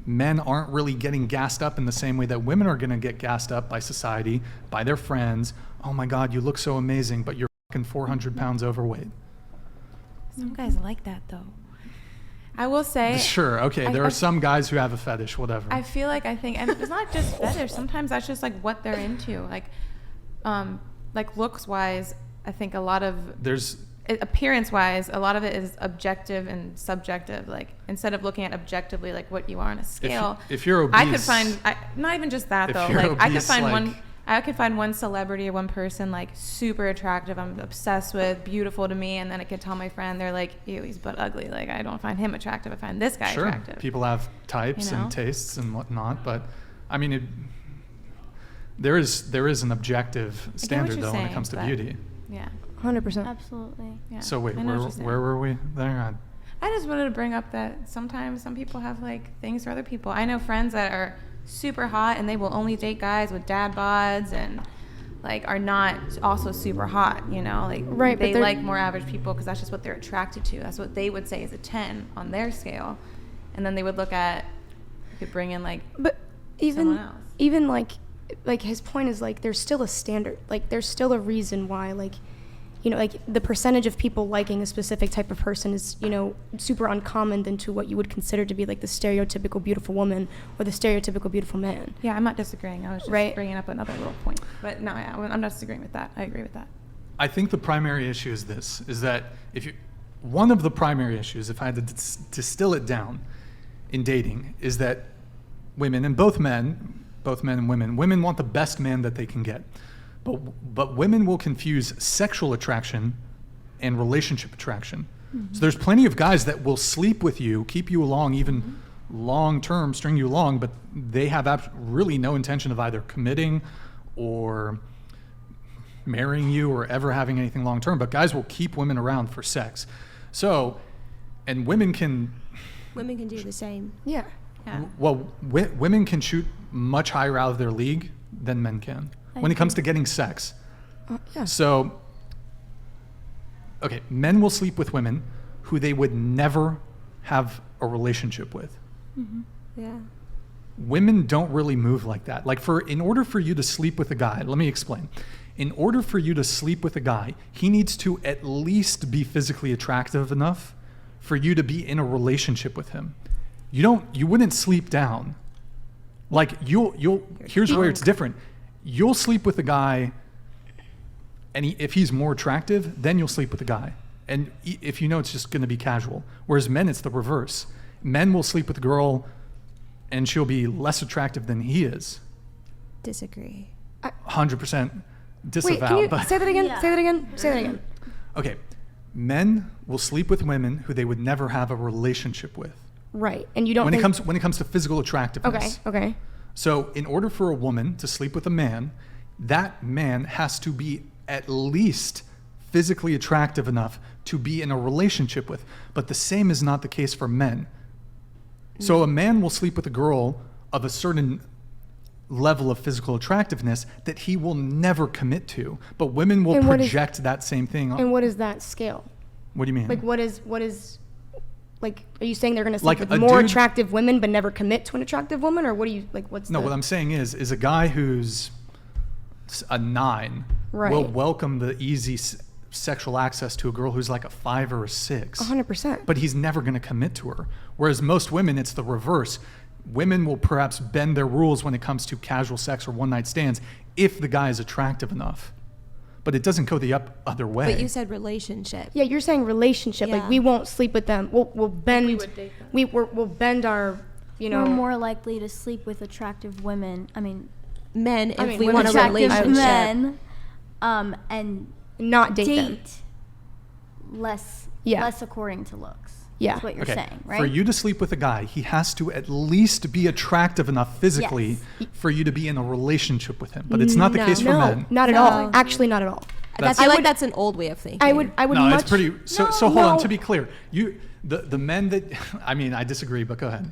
men aren't really getting gassed up in the same way that women are going to get gassed up by society, by their friends. Oh my God, you look so amazing, but you're fucking 400 pounds overweight. Some guys like that though. I will say. Sure, okay, there are some guys who have a fetish, whatever. I think, and it's not just fetish. Sometimes that's just like what they're into. Like looks wise, I think a lot of appearance wise, a lot of it is objective and subjective. Like instead of looking at objectively like what you are on a scale. If you're obese, I could find not even just that though. Like obese, I could find one celebrity or one person like super attractive, I'm obsessed with, beautiful to me, and then I could tell my friend, they're like, ew, he's but ugly. Like I don't find him attractive. I find this guy attractive. People have types and tastes and whatnot, but I mean, there is an objective standard though when it comes to beauty. Yeah. 100%. Absolutely. Yeah. So wait, where were we there? I just wanted to bring up that sometimes some people have like things for other people. I know friends that are super hot and they will only date guys with dad bods and like are not also super hot, you know, like they like more average people because that's just what they're attracted to. That's what they would say is a 10 on their scale. And then they would look at, you could bring in like someone else. Even like his point is like there's still a standard. Like there's still a reason why like, you know, like the percentage of people liking a specific type of person is, you know, super uncommon than to what you would consider to be like the stereotypical beautiful woman or the stereotypical beautiful man. Yeah, I'm not disagreeing. I was just bringing up another little point. But no, yeah, I'm not disagreeing with that. I agree with that. I think the primary issue is that one of the primary issues, if I had to distill it down in dating, is that women, and both men and women want the best man that they can get. But women will confuse sexual attraction and relationship attraction. Mm-hmm. So there's plenty of guys that will sleep with you, keep you along, even long term, string you along, but they have really no intention of either committing or marrying you or ever having anything long term. But guys will keep women around for sex. So, and women can do the same. Yeah. Well, women can shoot much higher out of their league than men can. When it comes to getting sex. So, okay, men will sleep with women who they would never have a relationship with. Mm-hmm. Yeah. Women don't really move like that. Like in order for you to sleep with a guy, let me explain. In order for you to sleep with a guy, he needs to at least be physically attractive enough for you to be in a relationship with him. You wouldn't sleep down. Like here's where it's different. You'll sleep with a guy, and if he's more attractive, then you'll sleep with a guy. And if you know it's just going to be casual. Whereas men, it's the reverse. Men will sleep with a girl, and she'll be less attractive than he is. Disagree. 100% disavow. Wait, can you say that again? Yeah. Say that again. Okay. Men will sleep with women who they would never have a relationship with. Right. And you don't when it comes to physical attractiveness. Okay. So in order for a woman to sleep with a man, that man has to be at least physically attractive enough to be in a relationship with. But the same is not the case for men. So a man will sleep with a girl of a certain level of physical attractiveness that he will never commit to. But women will project that same thing on. And what is that scale? What do you mean? Like what is like, are you saying they're going to sleep with more attractive women but never commit to an attractive woman? Or what do you, like, what I'm saying is a guy who's a 9 will welcome the easy sexual access to a girl who's like a 5 or a 6. 100%. But he's never going to commit to her. Whereas most women, it's the reverse. Women will perhaps bend their rules when it comes to casual sex or one-night stands if the guy is attractive enough. But it doesn't go the other way. But you said relationship. Yeah, you're saying relationship. Yeah. Like we won't sleep with them. We'll bend. We would date them. We'll bend our, you know. We're more likely to sleep with attractive women. Men if we want a relationship. Men, and not date them. Less according to looks. Yeah. That's what you're saying, right? For you to sleep with a guy, he has to at least be attractive enough physically for you to be in a relationship with him. But it's not the case for men. Not at all. Actually, not at all. I feel like that's an old way of thinking. I would no, much... it's pretty... So hold on, to be clear. The men that... I disagree, but go ahead.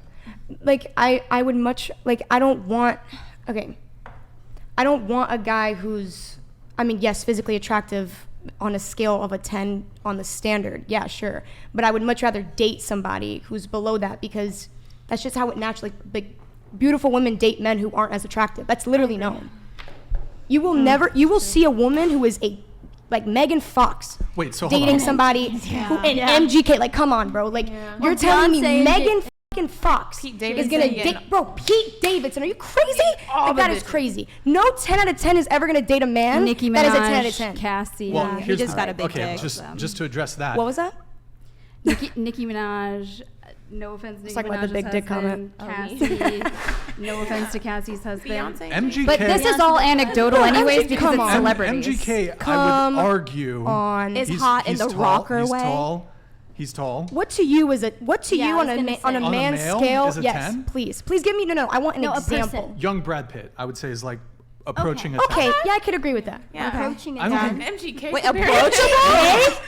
Like, I would much... Like, I don't want... Okay. I don't want a guy who's... yes, physically attractive on a scale of a 10 on the standard. Yeah, sure. But I would much rather date somebody who's below that because That's just how it naturally, like, beautiful women date men who aren't as attractive. That's literally known. You will see a woman who is like Megan Fox dating somebody who, and MGK, like, come on, bro. Like, you're telling me Megan fucking Fox is gonna date, bro, Pete Davidson. Are you crazy? Like, that is crazy. No 10 out of 10 is ever gonna date a man Nicki Minaj, that is a 10 out of 10. Cassie. Well, He just got a big dick. Just to address that. What was that? Nicki Minaj. No offense, Nicki talk about the Minaj's big dick husband, Cassie. No offense to Cassie's husband. Beyonce. MGK. But this is all anecdotal, anyways, because come it's on. celebrities. MGK, I would argue, Is hot in the tall, rocker he's way. Tall. He's tall. What to you is a Yeah, I on was a gonna on a say. On a man's male scale? is a Yes, 10? please give me I want an No, a example. person. Young Brad Pitt, I would say, is like approaching a Okay, 10. yeah, I could agree with that. Yeah. Approaching I a don't 10. think- MGK. Wait, compared- approachable?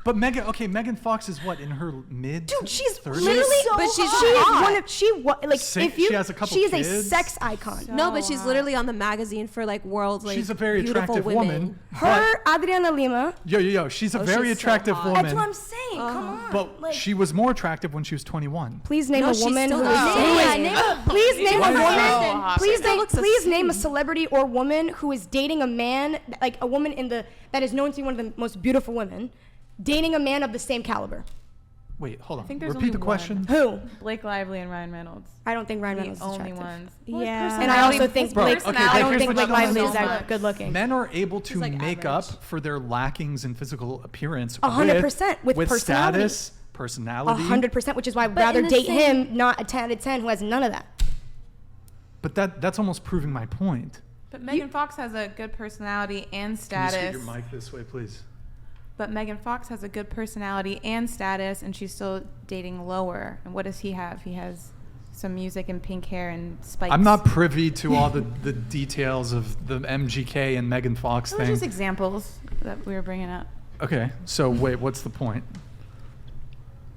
But Megan Fox is what, in her mid? Dude, she's 30s? literally, But she's she is hot. one of, like, Sick, if you, she has a couple she is a kids. sex icon. No, but she's literally on the magazine for like world's like She's a very beautiful attractive women. woman. Her, Adriana Lima, Yo, she's a very she's so attractive hot. woman. that's what I'm saying, come on. But like, she was more attractive when she was 21. please name No, a she's woman still who not. is, please name Why a is woman, she- hot. please She still looks please name a obscene. celebrity or woman who is dating a man, like a woman that is known to be one of the most beautiful women, dating a man of the same caliber. Wait, hold on. think there's Repeat only the question. Who? Blake Lively and Ryan Reynolds. I don't think Ryan The Reynolds is only attractive. ones. Yeah. And I also think Bro, Blake, okay, I don't here's think what Blake you Lively is know. that good looking. Men are able to like make average. up for their lackings in physical appearance 100% with personality. status, personality. 100%, which is why I'd But rather in the date same- him, not a 10 out of 10 who has none of that. But that's almost proving my point. But Megan Fox has a good personality and Can you status. scoot your mic this way, please? But Megan Fox has a good personality and status, and she's still dating lower. And what does he have? He has some music and pink hair and spikes. I'm not privy to all the details of the MGK and Megan Fox Those are thing. just examples that we were bringing up. Okay, so wait, what's the point?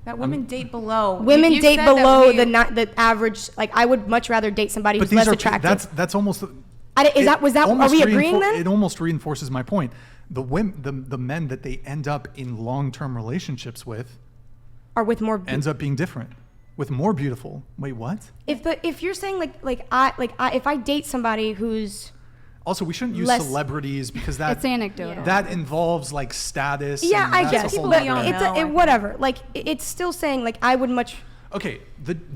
That women date below. Women You date said that below we- the average. Like, I would much rather date somebody But who's these less are attractive. that's almost. Are almost we agreeing then? It almost reinforces my point. The men that they end up in long-term relationships with Or with more. ends up being different, with more beautiful. Wait, what? If you're saying if I date somebody who's Also, we shouldn't use Less- celebrities because that It's anecdotal. that involves like status. yeah, and I that's a guess, whole but don't nother- know, I think. whatever. Like, it's still saying like I would much. Okay,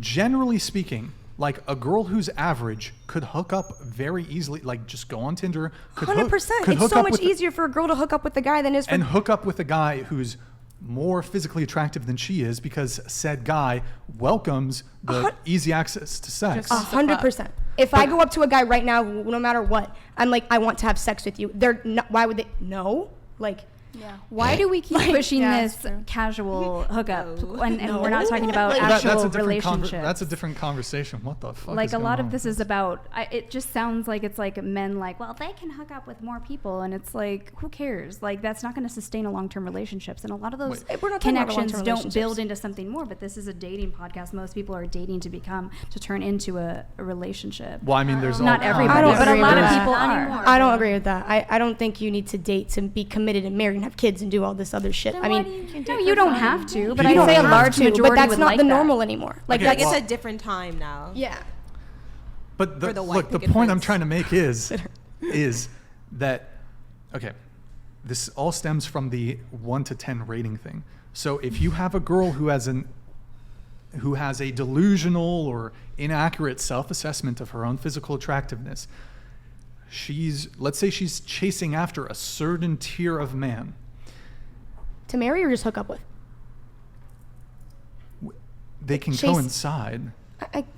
generally speaking, like a girl who's average could hook up very easily. Like just go on Tinder. 100%. It's so much easier for a girl to hook up with a guy than it is for. And hook up with a guy who's more physically attractive than she is because said guy welcomes the easy access to sex. Just- 100%. If I go up to a guy right now, no matter what, I'm like, I want to have sex with you. They're not. Why would they? No. Like, Yeah. Why do we keep pushing yeah, this that's true. casual hookup? And No. we're not talking about Like, actual that's a different relationships. that's a different conversation. What the fuck? Like is a going lot on of this with is about it just sounds like it's like men like, well, they can hook up with more people, and it's like, who cares? Like, that's not going to sustain a long-term relationships, and a lot of those Wait, we're not talking about connections long-term don't relationships. build into something more. But this is a dating podcast. Most people are dating to turn into a relationship. Well, I mean, there's Not all everybody, I don't but a agree lot with of that. people Not are. anymore. I don't agree with that. I don't think you need to date to be committed and married and have kids and do all this other shit. Then I why mean, do you can No, date you for don't fun. have to, but You I'd don't say a have large to, majority but that's would not like the that. normal anymore. Like, Okay, Like well- it's a different time now. yeah. But For the white look, the picket point I'm fence. trying to make is that okay, this all stems from the 1 to 10 rating thing. So if you have a girl who has a delusional or inaccurate self-assessment of her own physical attractiveness, let's say she's chasing after a certain tier of man. To marry or just hook up with? They can Chase- coincide.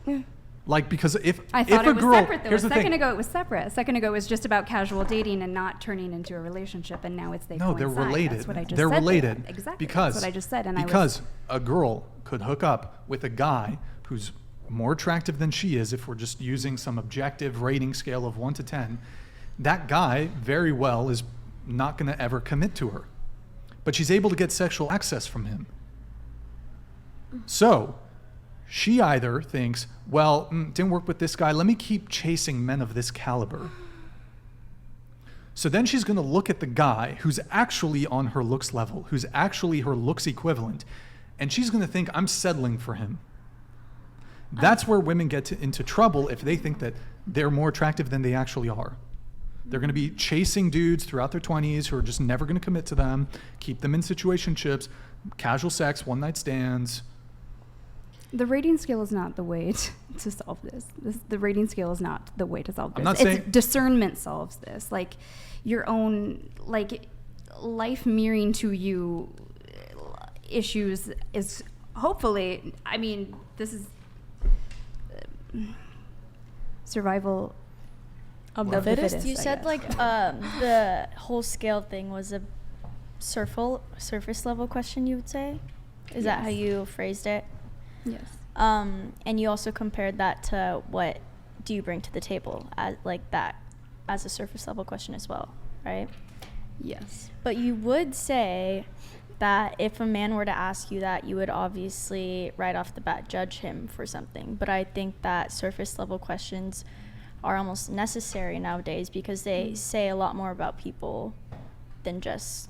Yeah. Like, because if I thought a it was girl, separate though. here's A the second thing. ago it was separate. A second ago it was just about casual dating and not turning into a relationship, and now it's they No, they're coincide. related. That's what I just They're said. related. Exactly. Because that's what I just said. And because a girl could hook up with a guy who's more attractive than she is, if we're just using some objective rating scale of 1 to 10, that guy very well is not going to ever commit to her. But she's able to get sexual access from him. So she either thinks, well, didn't work with this guy, let me keep chasing men of this caliber. So then she's going to look at the guy who's actually on her looks level, who's actually her looks equivalent, and she's going to think, I'm settling for him. That's where women get into trouble if they think that they're more attractive than they actually are. They're going to be chasing dudes throughout their 20s who are just never going to commit to them, keep them in situationships, casual sex, one-night stands. The rating scale is not the way to solve this. The rating scale is not the way to solve this. I'm not saying discernment solves this. Like your own life mirroring to you issues is hopefully. I mean, this is survival of the fittest. You I said guess. The whole scale thing was a surface level question. You would say, is that how you phrased it? Yes. And you also compared that to what do you bring to the table as as a surface level question as well, right? Yes. But you would say that if a man were to ask you that, you would obviously right off the bat judge him for something. But I think that surface level questions are almost necessary nowadays because they say a lot more about people than just